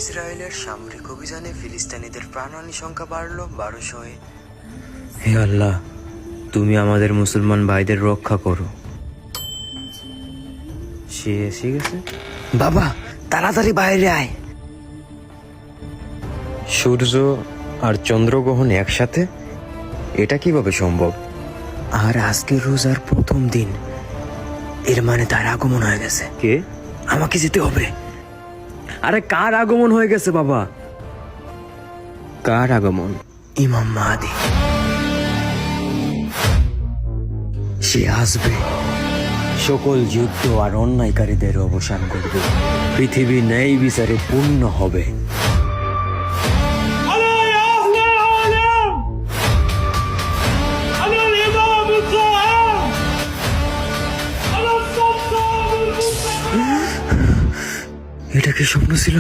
ইসরায়েলের সামরিক অভিযানে ফিলিস্তিনিদের প্রাণহানি সংখ্যা বাড়ল 1200-এ। হে আল্লাহ, তুমি আমাদের মুসলমান ভাইদের রক্ষা করো। সে এসে গেছে। বাবা তাড়াতাড়ি বাইরে আয়। সূর্য আর চন্দ্রগ্রহণ একসাথে, এটা কিভাবে সম্ভব? আর আজকে রোজার প্রথম দিন, এর মানে তার আগমন হয়ে গেছে। কে? আমাকে যেতে হবে। আরে কার আগমন হয়ে গেছে বাবা? কার আগমন? ইমাম মাহদী। সে আসবে, সকল যুদ্ধ আর অন্যায়কারীদের অবসান করবে, পৃথিবী ন্যায় বিচারে পূর্ণ হবে। أنا يا أهل العالم، أنا الإمام الظاهر، أنا السلطان المنتقم। এটা কি স্বপ্ন ছিল?